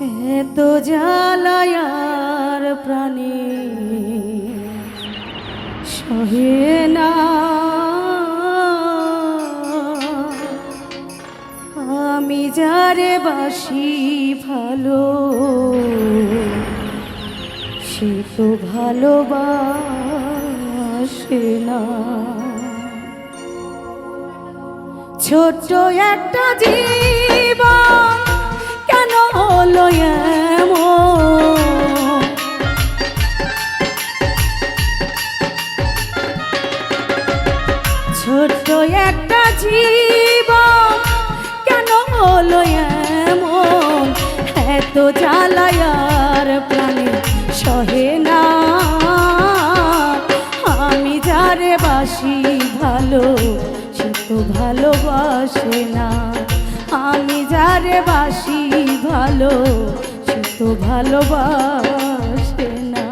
এত জ্বালায়ার প্রাণে সহে না, আমি যারে বাসি ভালো সে তো ভালোবাসে না। ছোট্ট একটা জীবন কেন হলো এমন, ছোট্ট একটা জীবন কেন হলো এমন, এত জ্বালায়ার প্রাণে সহে না, আমি যারে বাসি ভালো সে তো ভালোবাসে না, আমি যারে বাসি ভালো সে তো ভালোবাসে না।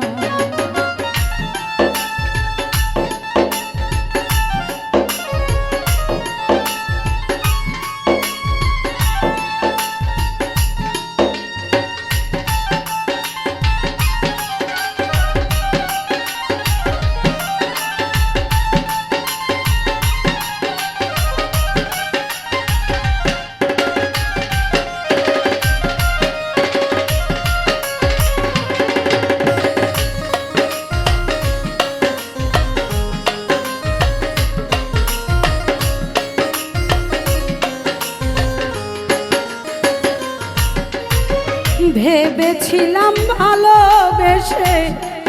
ভেবেছিলাম ভালোবেসে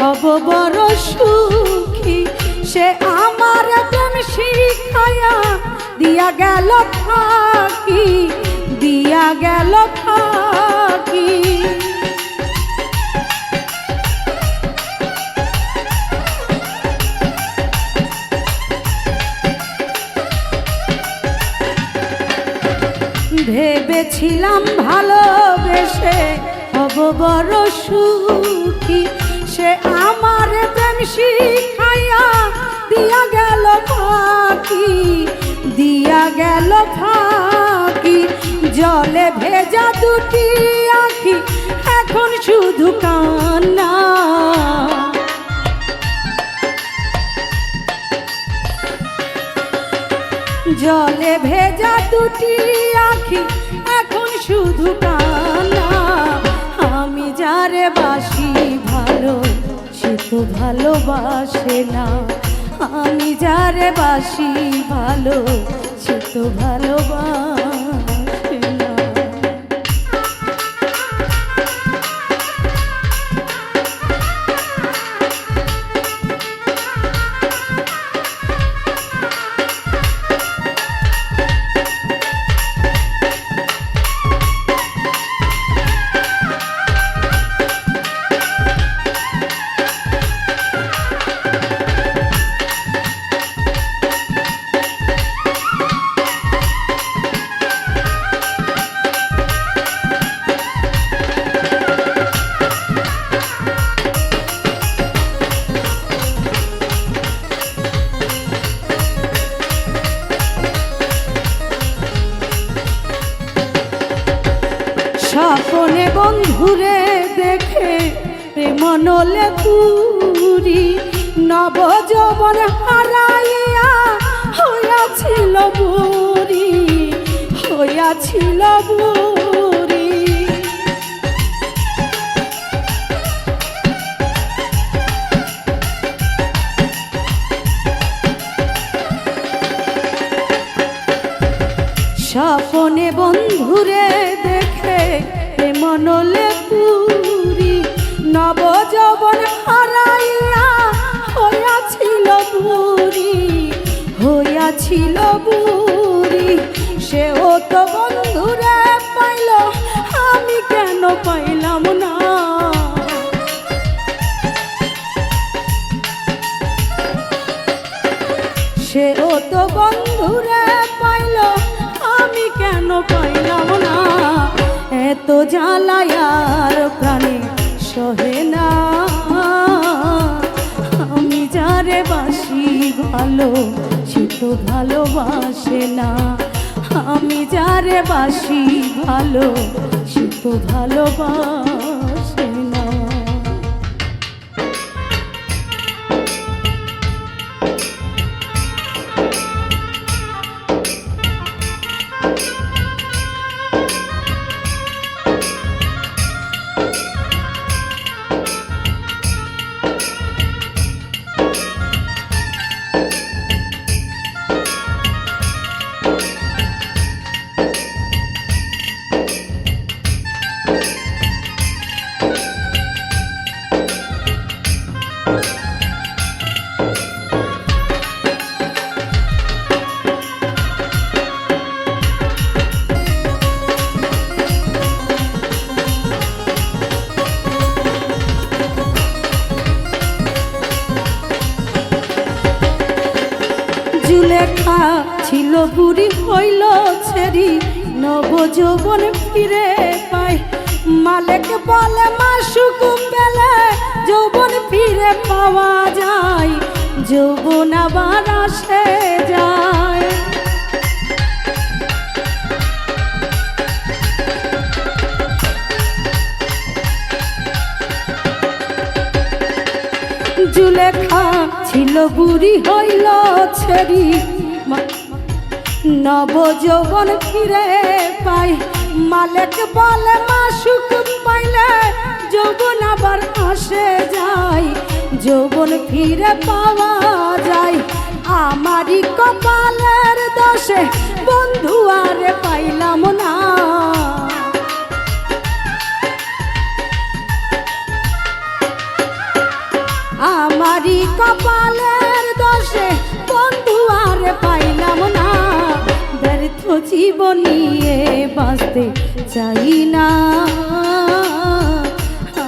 হব বড় সুখী, সে আমার প্রেম শিখায়া দিয়া গেল ফাঁকি, দিয়া গেল ফাঁকি। ভেবেছিলাম ভালোবেসে হব বড় সুখী, সে আমার প্রেম শিখাইয়া দিয়া গেল ফাঁকি, দিয়া গেল ফাঁকি। জলে ভেজা দুটি আঁখি এখন শুধু কান্না, জলে ভেজা দুটি আঁখি এখন শুধু কান্না, আমি যারে বাসি ভালো সে তো ভালোবাসে না, আমি যারে বাসি ভালো সে তো ভালোবাসে না। স্বপনে বন্ধুরে দেখে প্রেম নলে পুরি, নব যৌবন হারাইয়া হইয়াছিল বুড়ি, হইয়াছিল বুড়ি। স্বপনে বন্ধুরে দেখে প্রেম নলে পুরি, নব যৌবন হারাইয়া হইয়াছিল বুড়ি, হইয়াছিল বুড়ি। সেও তো বন্ধুরে পাইল আমি কেন পাইলাম না, সেও তো বন্ধুরে পাইল আমি কেন পাইলাম না, এত জ্বালায়ার প্রাণে সহে না, আমি যারে বাসি ভালো সে তো ভালোবাসে না, আমি যারে বাসি ভালো সে তো ভালোবাসে না। জুলেখা ছিল বুড়ি হইল ছেড়ি, নব যৌবন ফিরে পায়। মালিক বলে মাসুক পেলে যৌবন ফিরে পাওয়া যায়, যৌবন আবার আসে যায়। জুলেখা ছিল বুড়ি হইল ছেড়ি, নব যৌবন ফিরে পাই। মালিক বলে মাসুক পাইলে যৌবন আবার আসে যায়, যৌবন ফিরে পাওয়া যায়। আমারই কপালের দোষে বন্ধু আর পাইলাম না, আমারই কপালের দোষে বন্ধু আর পাইলাম না। ব্যর্থ জীবন নিয়ে বাঁচতে চাই না,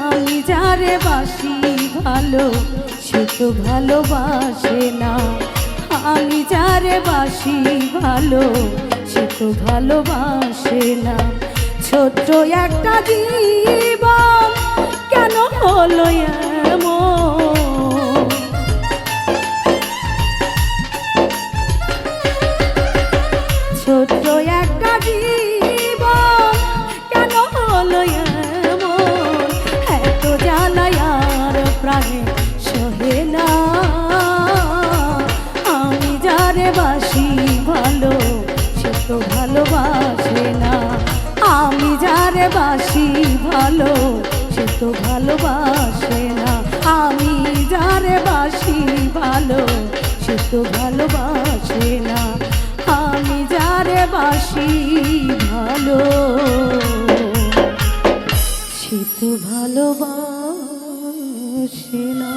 আমি যারে বাসি ভালো সে তো ভালোবাসে না। আমি যারে বাসি ভালো সে তো ভালোবাসে না। ছোট্ট একটা জীবন কেন হলো এমন, ছোট্ট একটা জীবন কেন হলো এমন। এত জ্বালায় আর প্রাণে সহে না, আমি যারে বাসি ভালো সে তো ভালোবাসে না। আমি যারে বাসি ভালো সে তো ভালোবাসে না। আমি যারে বাসি ভালো সে তো ভালোবাসে না। আমি যারে বাসি ভালো সে তো ভালোবাসে না।